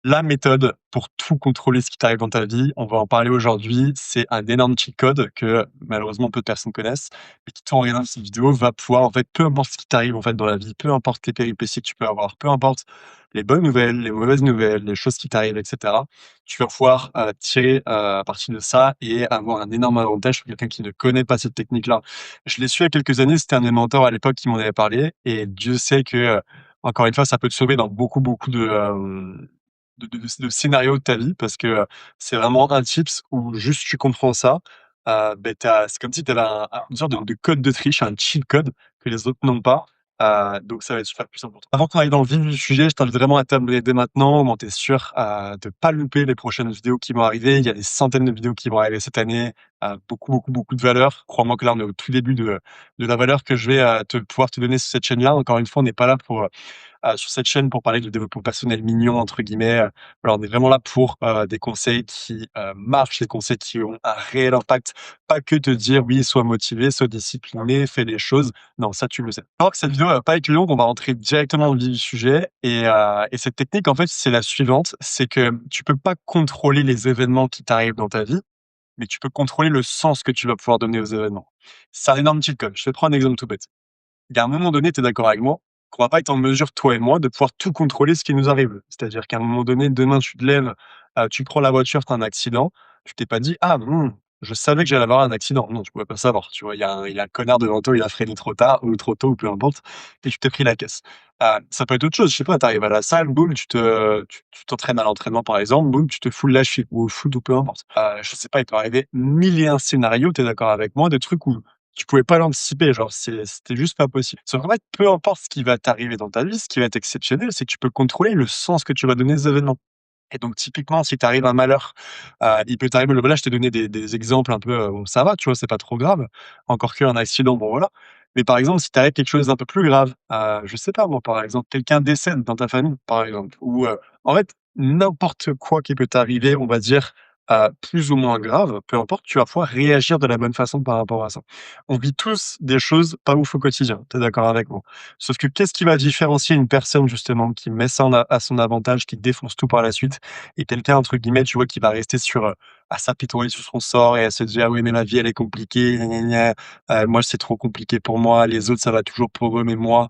La méthode pour tout contrôler ce qui t'arrive dans ta vie, on va en parler aujourd'hui. C'est un énorme cheat code que malheureusement peu de personnes connaissent, mais qui, toi, en regardant cette vidéo, va pouvoir, en fait, peu importe ce qui t'arrive en fait dans la vie, peu importe les péripéties que tu peux avoir, peu importe les bonnes nouvelles, les mauvaises nouvelles, les choses qui t'arrivent, etc. Tu vas pouvoir tirer à partir de ça et avoir un énorme avantage sur quelqu'un qui ne connaît pas cette technique-là. Je l'ai su il y a quelques années, c'était un de mes mentors à l'époque qui m'en avait parlé, et Dieu sait que, encore une fois, ça peut te sauver dans beaucoup, beaucoup de scénarios de ta vie parce que, c'est vraiment un tips où juste tu comprends ça, beh, c'est comme si tu avais une sorte de code de triche, un cheat code que les autres n'ont pas, donc ça va être super puissant pour toi. Avant qu'on aille dans le vif du sujet, je t'invite vraiment à t'abonner dès maintenant, au moins tu es sûr, de pas louper les prochaines vidéos qui vont arriver. Il y a des centaines de vidéos qui vont arriver cette année, beaucoup, beaucoup, beaucoup de valeur. Crois-moi que là, on est au tout début de la valeur que je vais, pouvoir te donner sur cette chaîne-là. Encore une fois, on n'est pas là pour, sur cette chaîne pour parler de développement personnel «mignon» entre guillemets, voilà, on est vraiment là pour, des conseils qui, marchent, des conseils qui ont un réel impact. Pas que te dire: «Oui, sois motivé, sois discipliné, fais les choses». Non, ça tu le sais. Alors que cette vidéo va pas être longue, on va rentrer directement dans le vif du sujet, et cette technique en fait, c'est la suivante, c'est que tu peux pas contrôler les événements qui t'arrivent dans ta vie, mais tu peux contrôler le sens que tu vas pouvoir donner aux événements. C'est un énorme cheat code. Je te prends un exemple tout bête. Il y a un moment donné, tu es d'accord avec moi, qu'on va pas être en mesure, toi et moi, de pouvoir tout contrôler ce qui nous arrive. C'est-à-dire qu'à un moment donné, demain, tu te lèves, tu prends la voiture, tu as un accident, tu t'es pas dit: «Ah je savais que j'allais avoir un accident». Non, tu pouvais pas savoir, tu vois? Il y a un connard devant toi, il a freiné trop tard ou trop tôt ou peu importe, et tu t'es pris la caisse. Ça peut être autre chose, je sais pas, tu arrives à la salle, boum, tu t'entraînes à l'entraînement, par exemple, boum, tu te fous la cheville ou au foot ou peu importe. Je sais pas, il peut arriver 1001 scénarios, tu es d'accord avec moi, de trucs où tu pouvais pas l'anticiper, genre c'était juste pas possible. Sauf qu'en fait, peu importe ce qui va t'arriver dans ta vie, ce qui va être exceptionnel, c'est que tu peux contrôler le sens que tu vas donner aux événements. Et donc typiquement, si t'arrive un malheur, il peut t'arriver là, je t'ai donné des exemples un peu, bon ça va, tu vois? C'est pas trop grave. Encore qu'un accident, bon voilà. Mais par exemple, si t'arrive quelque chose d'un peu plus grave, je sais pas moi, par exemple, quelqu'un décède dans ta famille, par exemple, ou, en fait, n'importe quoi qui peut t'arriver, on va dire, plus ou moins grave, peu importe, tu vas pouvoir réagir de la bonne façon par rapport à ça. On vit tous des choses pas ouf au quotidien, tu es d'accord avec moi? Sauf que qu'est-ce qui va différencier une personne justement qui met ça en a à son avantage, qui défonce tout par la suite, et quelqu'un entre guillemets, tu vois, qui va rester sur, à s'apitoyer sur son sort et à se dire: «Ah oui, mais ma vie elle est compliquée, gna gna gna, moi c'est trop compliqué pour moi, les autres ça va toujours pour eux, mais moi,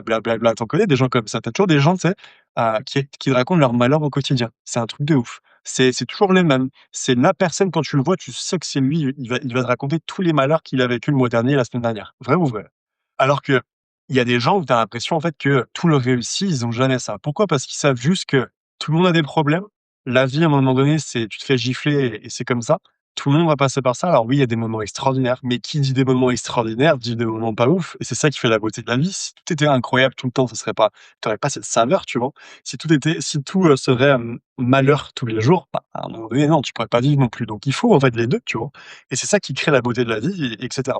bla bla bla». Tu connais des gens comme ça? T'as toujours des gens, tu sais, qui te racontent leur malheur au quotidien. C'est un truc de ouf. C'est toujours les mêmes. C'est la personne quand tu le vois, tu sais que c'est lui, il va te raconter tous les malheurs qu'il a vécu le mois dernier, la semaine dernière. Vrai ou vrai? Alors qu'il y a des gens où tu as l'impression en fait que tout leur réussit, ils ont jamais ça. Pourquoi? Parce qu'ils savent juste que tout le monde a des problèmes. La vie, à un moment donné, c'est tu te fais gifler et c'est comme ça. Tout le monde va passer par ça. Alors oui, il y a des moments extraordinaires, mais qui dit des moments extraordinaires dit des moments pas ouf, et c'est ça qui fait la beauté de la vie. Si tout était incroyable tout le temps, ce serait pas tu aurais pas cette saveur, tu vois? Si tout, serait, malheur tous les jours, bah, à un moment donné, non, tu pourrais pas vivre non plus. Donc il faut en fait les 2, tu vois? Et c'est ça qui crée la beauté de la vie, et cetera.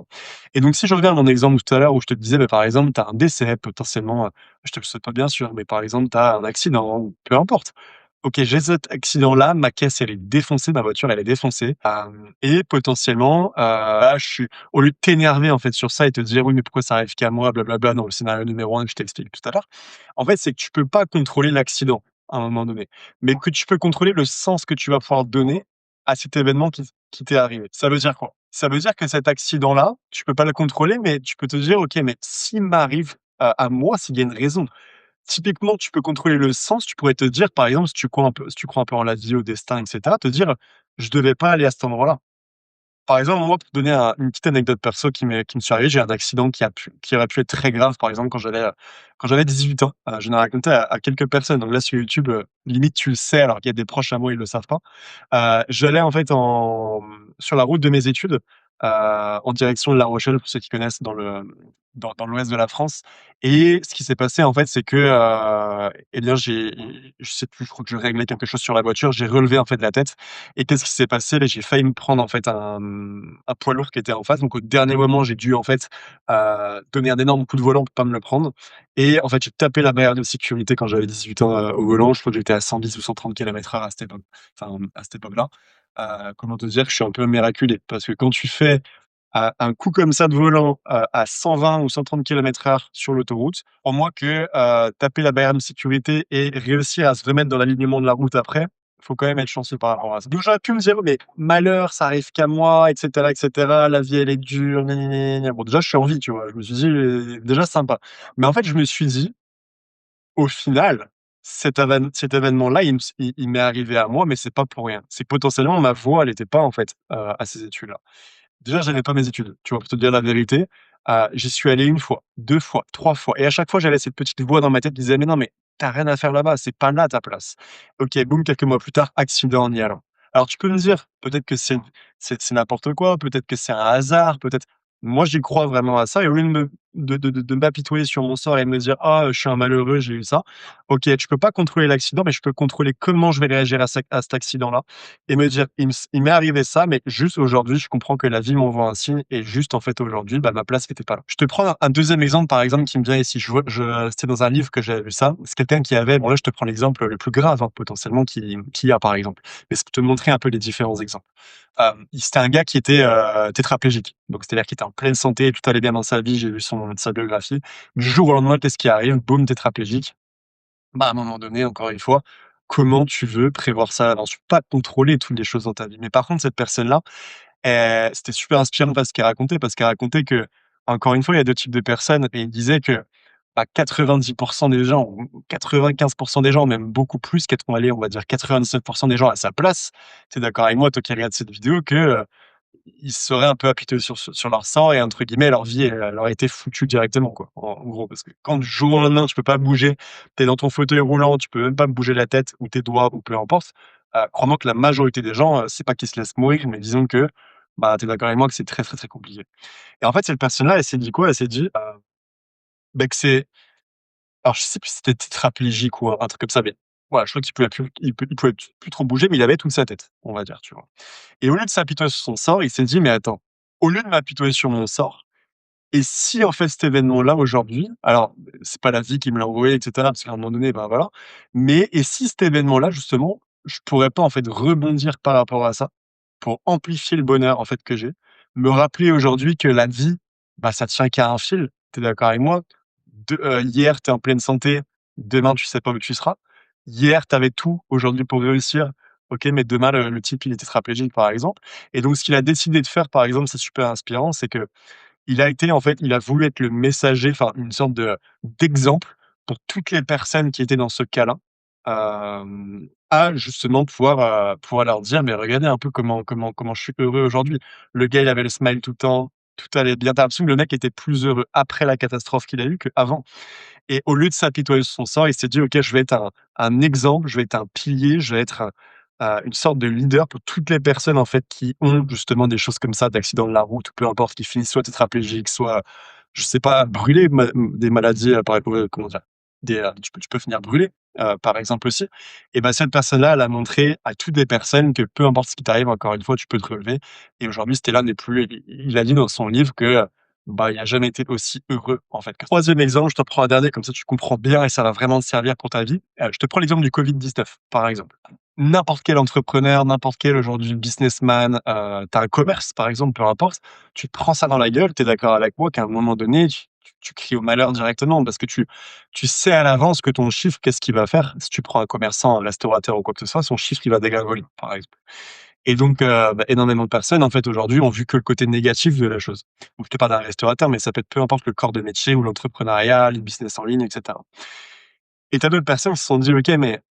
Et donc si je reviens à mon exemple tout à l'heure où je te disais, bah, par exemple, tu as un décès potentiellement, je te le souhaite pas bien sûr, mais par exemple, tu as un accident ou peu importe. OK, j'ai cet accident-là, ma caisse elle est défoncée, ma voiture elle est défoncée, et potentiellement, là je suis au lieu de t'énerver en fait sur ça et te dire: «Oui, mais pourquoi ça arrive qu'à moi, blablabla», dans le scénario numéro 1 que je t'ai expliqué tout à l'heure. En fait, c'est que tu peux pas contrôler l'accident, à un moment donné, mais que tu peux contrôler le sens que tu vas pouvoir donner à cet événement qui t'est arrivé. Ça veut dire quoi? Ça veut dire que cet accident-là, tu peux pas le contrôler, mais tu peux te dire: «OK, mais s'il m'arrive, à moi, s'il y a une raison». Typiquement, tu peux contrôler le sens, tu pourrais te dire, par exemple, si tu crois un peu en la vie, au destin et cetera, te dire: «Je devais pas aller à cet endroit-là». Par exemple, moi, pour te donner une petite anecdote perso qui me suis arrivée, j'ai un accident qui aurait pu être très grave, par exemple, quand j'avais 18 ans. Je l'ai raconté à quelques personnes, donc là, sur YouTube, limite, tu le sais, alors qu'il y a des proches à moi, ils le savent pas. J'allais, en fait, sur la route de mes études, en direction de La Rochelle, pour ceux qui connaissent, dans l'ouest de la France, et ce qui s'est passé, en fait, c'est que, eh bien, je sais plus, je crois que je réglais quelque chose sur la voiture, j'ai relevé, en fait, la tête, et qu'est-ce qui s'est passé? Beh, j'ai failli me prendre, en fait, un poids lourd qui était en face. Donc au dernier moment, j'ai dû, en fait, donner un énorme coup de volant pour pas me le prendre, et en fait, j'ai tapé la barrière de sécurité quand j'avais 18 ans, au volant. Je crois que j'étais à 110 ou 130 kilomètres/h à cette époque, enfin, à cette époque-là. Comment te dire que je suis un peu miraculé? Parce que quand tu fais, un coup comme ça de volant, à 120 ou 130 km/h sur l'autoroute, pour moi que, taper la barrière de sécurité et réussir à se remettre dans l'alignement de la route après, faut quand même être chanceux par rapport à ça. Donc j'aurais pu me dire: «Mais malheur, ça arrive qu'à moi et cetera, la vie elle est dure, gna gna gna gna». Bon déjà je suis en vie, tu vois? Je me suis dit, déjà sympa. Mais en fait je me suis dit: «Au final, cet événement-là, il m'est arrivé à moi, mais c'est pas pour rien. C'est que potentiellement ma voie elle était pas en fait, à ces études-là». Déjà, j'aimais pas mes études, tu vois? Pour te dire la vérité, j'y suis allé 1 fois, 2 fois, 3 fois et à chaque fois, j'avais cette petite voix dans ma tête qui disait: «Mais non, mais tu as rien à faire là-bas, c'est pas là ta place». OK, boum, quelques mois plus tard, accident en y allant. Alors tu peux me dire, peut-être que c'est n'importe quoi, peut-être que c'est un hasard, peut-être moi, j'y crois vraiment à ça et au lieu de m'apitoyer sur mon sort et de me dire: «Ah, je suis un malheureux, j'ai eu ça». OK, tu peux pas contrôler l'accident, mais je peux contrôler comment je vais réagir à cet accident-là et me dire: «Il m'est arrivé ça, mais juste aujourd'hui, je comprends que la vie m'envoie un signe et juste, en fait, aujourd'hui, bah, ma place était pas là». Je te prends un 2e exemple, par exemple, qui me vient ici. C'était dans un livre que j'avais vu ça. C'est quelqu'un qui avait bon, là, je te prends l'exemple le plus grave, hein, potentiellement, qui a, par exemple. Mais c'est pour te montrer un peu les différents exemples. C'était un gars qui était, tétraplégique. Donc c'est-à-dire qu'il était en pleine santé, tout allait bien dans sa vie, j'ai vu sa biographie. Du jour au lendemain, qu'est-ce qui arrive? Boum, tétraplégique. Bah, à un moment donné, encore une fois, comment tu veux prévoir ça à l'avance? Tu peux pas contrôler toutes les choses dans ta vie. Mais par contre, cette personne-là, c'était super inspirant parce qu'elle racontait que encore une fois, il y a 2 types de personnes et il disait que, bah, 90 des gens ou 95 des gens, même beaucoup plus, allez, on va dire 97 des gens à sa place. Tu es d'accord avec moi, toi qui regardes cette vidéo, que, ils seraient un peu apitoyés sur leur sort et entre guillemets, leur vie, elle aurait été foutue directement, quoi, en gros. Parce que quand du jour au lendemain, tu peux pas bouger, tu es dans ton fauteuil roulant, tu peux même pas bouger la tête ou tes doigts ou peu importe, crois-moi que la majorité des gens, c'est pas qu'ils se laissent mourir, mais disons que, bah, tu es d'accord avec moi que c'est très, très, très compliqué et en fait, cette personne-là, elle s'est dit quoi? Elle s'est dit, bah, que c'est alors je sais plus si c'était tétraplégique ou un truc comme ça, mais voilà, je crois qu'il pouvait plus trop bouger, mais il avait toute sa tête, on va dire, tu vois? Et au lieu de s'apitoyer sur son sort, il s'est dit: «Mais attends, au lieu de m'apitoyer sur mon sort et si en fait cet événement-là aujourd'hui» alors c'est pas la vie qui me l'a envoyé et cetera, parce qu'à un moment donné, ben, voilà, mais et si cet événement-là justement, je pourrais pas en fait rebondir par rapport à ça, pour amplifier le bonheur en fait que j'ai, me rappeler aujourd'hui que la vie, bah, ça tient qu'à un fil. Tu es d'accord avec moi? Hier, tu es en pleine santé, demain tu sais pas où tu seras. Hier, tu avais tout aujourd'hui pour réussir. OK, mais demain le type il est tétraplégique par exemple et donc ce qu'il a décidé de faire par exemple, c'est super inspirant, c'est que il a été en fait, il a voulu être le messager, enfin une sorte d'exemple pour toutes les personnes qui étaient dans ce cas-là, à justement pouvoir leur dire: «Mais regardez un peu comment je suis heureux aujourd'hui». Le gars, il avait le smile tout le temps, tout allait bien. Tu as l'impression que le mec était plus heureux après la catastrophe qu'il a eue qu'avant et au lieu de s'apitoyer sur son sort, il s'est dit: «OK, je vais être un exemple, je vais être un pilier, je vais être, une sorte de leader pour toutes les personnes, en fait, qui ont justement des choses comme ça, d'accidents de la route ou peu importe, qui finissent soit tétraplégiques, soit, je sais pas, brûlés, des maladies, par comment dire? Tu peux finir brûlé, par exemple aussi et bah, cette personne-là, elle a montré à toutes les personnes que peu importe ce qui t'arrive, encore une fois, tu peux te relever et aujourd'hui, Stella n'est plus il a dit dans son livre que, bah, il a jamais été aussi heureux, en fait. 3e exemple, je te prends un dernier, comme ça tu comprends bien et ça va vraiment te servir pour ta vie. Je te prends l'exemple du Covid-19, par exemple. N'importe quel entrepreneur, n'importe quel aujourd'hui businessman, tu as un commerce, par exemple, peu importe, tu te prends ça dans la gueule, tu es d'accord avec moi qu'à un moment donné, tu cries au malheur directement parce que tu sais à l'avance que ton chiffre, qu'est-ce qu'il va faire? Si tu prends un commerçant, un restaurateur ou quoi que ce soit, son chiffre, il va dégringoler, par exemple. Et donc, bah, énormément de personnes, en fait, aujourd'hui, ont vu que le côté négatif de la chose. Donc je te parle d'un restaurateur, mais ça peut être peu importe le corps de métier ou l'entrepreneuriat, les business en ligne et cetera. Et tu as d'autres personnes qui se sont dit: «OK, mais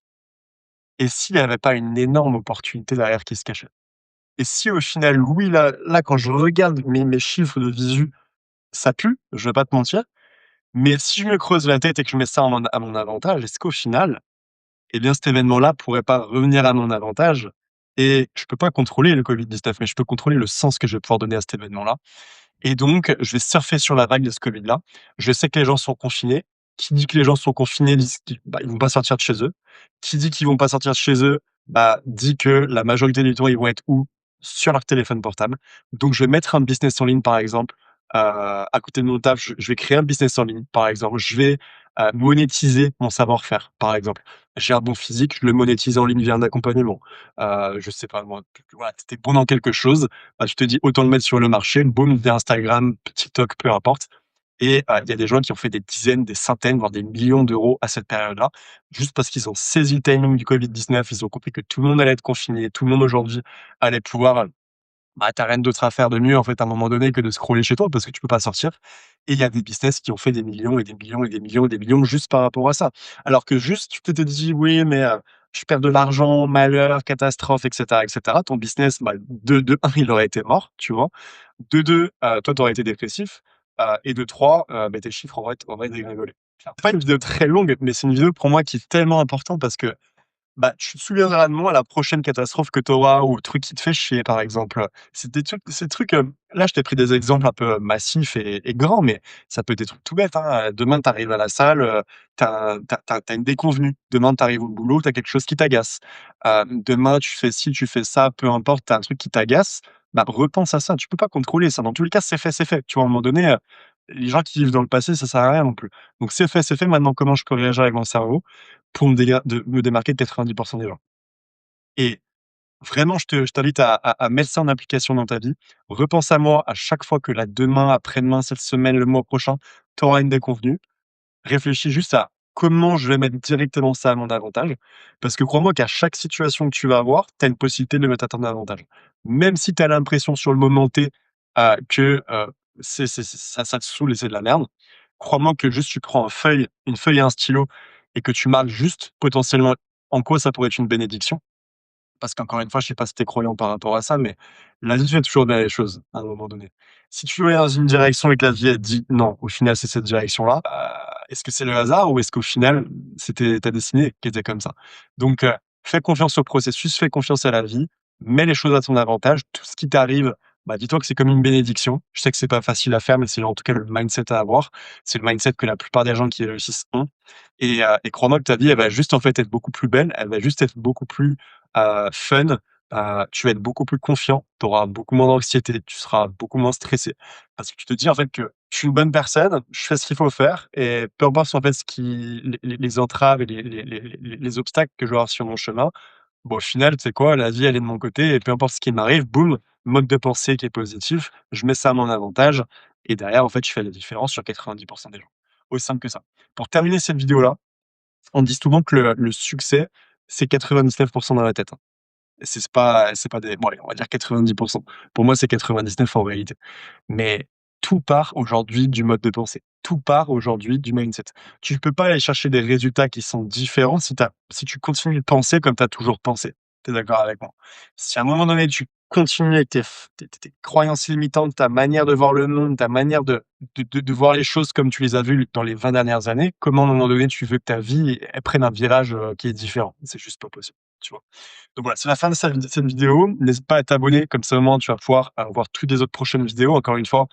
et s'il y avait pas une énorme opportunité derrière qui se cachait? Et si au final, oui, là, quand je regarde mes chiffres de visu, ça pue, je vais pas te mentir, mais si je me creuse la tête et que je mets ça à mon avantage, est-ce qu'au final, eh bien, cet événement-là pourrait pas revenir à mon avantage?» Et je peux pas contrôler le Covid-19, mais je peux contrôler le sens que je vais pouvoir donner à cet événement-là. Et donc, je vais surfer sur la vague de ce Covid-là. Je sais que les gens sont confinés. Qui dit que les gens sont confinés dit qu'ils bah, ils vont pas sortir de chez eux. Qui dit qu'ils vont pas sortir de chez eux, bah, dit que la majorité du temps, ils vont être où? Sur leur téléphone portable. Donc je vais mettre un business en ligne, par exemple, à côté de mon taf, je vais créer un business en ligne, par exemple. Je vais, monétiser mon savoir-faire, par exemple. J'ai un bon physique, je le monétise en ligne via un accompagnement. Je sais pas moi, voilà, tu bon dans quelque chose, bah, tu te dis: «Autant le mettre sur le marché», boum, via Instagram, TikTok, peu importe. Et il y a des gens qui ont fait des dizaines, des centaines, voire des millions d'euros à cette période-là, juste parce qu'ils ont saisi le timing du Covid-19. Ils ont compris que tout le monde allait être confiné, tout le monde aujourd'hui allait pouvoir, bah, tu rien d'autre à faire de mieux, en fait, à un moment donné, que de scroller chez toi parce que tu peux pas sortir. Et il y a des business qui ont fait des millions et des millions et des millions et des millions juste par rapport à ça. Alors que juste, tu t'étais dit: «Oui, mais je perds de l'argent, malheur, catastrophe» et cetera. Ton business, bah, de 1, il aurait été mort, tu vois? De 2, toi, tu aurais été dépressif, et de 3, bah, tes chiffres auraient dégringolé. C'est pas une vidéo très longue, mais c'est une vidéo pour moi qui est tellement importante parce que bah, tu te souviendras de moi à la prochaine catastrophe que tu auras ou truc qui te fait chier, par exemple. C'est des trucs là, je t'ai pris des exemples un peu massifs et grands, mais ça peut être des trucs tout bêtes, hein. Demain, tu arrives à la salle, tu une déconvenue. Demain, tu arrives au boulot, tu as quelque chose qui t'agace. Demain, tu fais ci, tu fais ça, peu importe, tu as un truc qui t'agace, bah, repense à ça. Tu peux pas contrôler ça. Dans tous les cas, c'est fait, c'est fait. Tu vois, à un moment donné, les gens qui vivent dans le passé, ça sert à rien non plus. Donc c'est fait, c'est fait. Maintenant, comment je peux réagir avec mon cerveau? Pour me démarquer de 90 des gens. Et vraiment, je t'invite à mettre ça en application dans ta vie. Repense à moi à chaque fois que là, demain, après-demain, cette semaine, le mois prochain, tu auras une déconvenue. Réfléchis juste à comment je vais mettre directement ça à mon avantage. Parce que crois-moi qu'à chaque situation que tu vas avoir, tu as une possibilité de le mettre à ton avantage. Même si tu as l'impression sur le moment T, que, ça te saoule et c'est de la merde, crois-moi que juste tu prends une feuille et un stylo et que tu marques juste potentiellement en quoi ça pourrait être une bénédiction. Parce qu'encore une fois, je sais pas si tu es croyant par rapport à ça, mais la vie fait toujours bien les choses à un moment donné. Si tu vas dans une direction et que la vie elle te dit: «Non, au final, c'est cette direction-là», est-ce que c'est le hasard ou est-ce qu'au final, c'était ta destinée qui était comme ça? Donc, fais confiance au processus, fais confiance à la vie, mets les choses à ton avantage. Tout ce qui t'arrive, bah, dis-toi que c'est comme une bénédiction. Je sais que c'est pas facile à faire, mais c'est en tout cas le mindset à avoir. C'est le mindset que la plupart des gens qui réussissent ont et crois-moi que ta vie, elle va juste, en fait, être beaucoup plus belle, elle va juste être beaucoup plus fun, tu vas être beaucoup plus confiant, tu auras beaucoup moins d'anxiété, tu seras beaucoup moins stressé. Parce que tu te dis, en fait, que je suis une bonne personne, je fais ce qu'il faut faire et peu importe, en fait, ce qui les entraves et les obstacles que je vais avoir sur mon chemin, bon, au final, tu sais quoi? La vie, elle est de mon côté et peu importe ce qui m'arrive, boum, mode de pensée qui est positif, je mets ça à mon avantage et derrière, en fait, je fais la différence sur 90 des gens. Aussi simple que ça. Pour terminer cette vidéo-là, on dit souvent que le succès, c'est 99 dans la tête, hein. C'est pas des bon allez, on va dire 90. Pour moi, c'est 99 en réalité. Mais tout part aujourd'hui du mode de pensée. Tout part aujourd'hui du mindset. Tu peux pas aller chercher des résultats qui sont différents si tu continues de penser comme tu as toujours pensé. Tu es d'accord avec moi? Si à un moment donné, tu continues avec tes croyances limitantes, ta manière de voir le monde, ta manière de voir les choses comme tu les as vues dans les 20 dernières années, comment à un moment donné, tu veux que ta vie, elle prenne un virage, qui est différent? C'est juste pas possible, tu vois? Donc voilà, c'est la fin de cette vidéo. N'hésite pas à t'abonner, comme ça au moins tu vas pouvoir, voir toutes les autres prochaines vidéos. Encore une fois,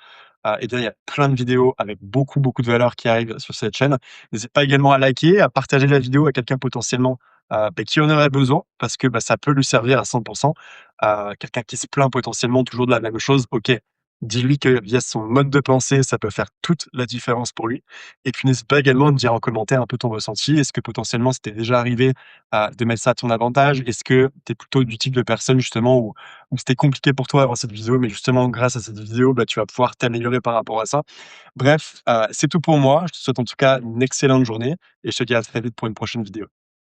et bien il y a plein de vidéos avec beaucoup, beaucoup de valeur qui arrivent sur cette chaîne. N'hésite pas également à liker, à partager la vidéo à quelqu'un potentiellement, qui en aurait besoin parce que, bah, ça peut lui servir à 100. Quelqu'un qui se plaint potentiellement toujours de la même chose, OK, dis-lui que via son mode de pensée, ça peut faire toute la différence pour lui et puis n'hésite pas également à me dire en commentaire un peu ton ressenti. Est-ce que potentiellement, c'était déjà arrivé, de mettre ça à ton avantage? Est-ce que tu es plutôt du type de personne justement où c'était compliqué pour toi avant cette vidéo, mais justement grâce à cette vidéo, bah, tu vas pouvoir t'améliorer par rapport à ça? Bref, c'est tout pour moi. Je te souhaite en tout cas une excellente journée et je te dis à très vite pour une prochaine vidéo.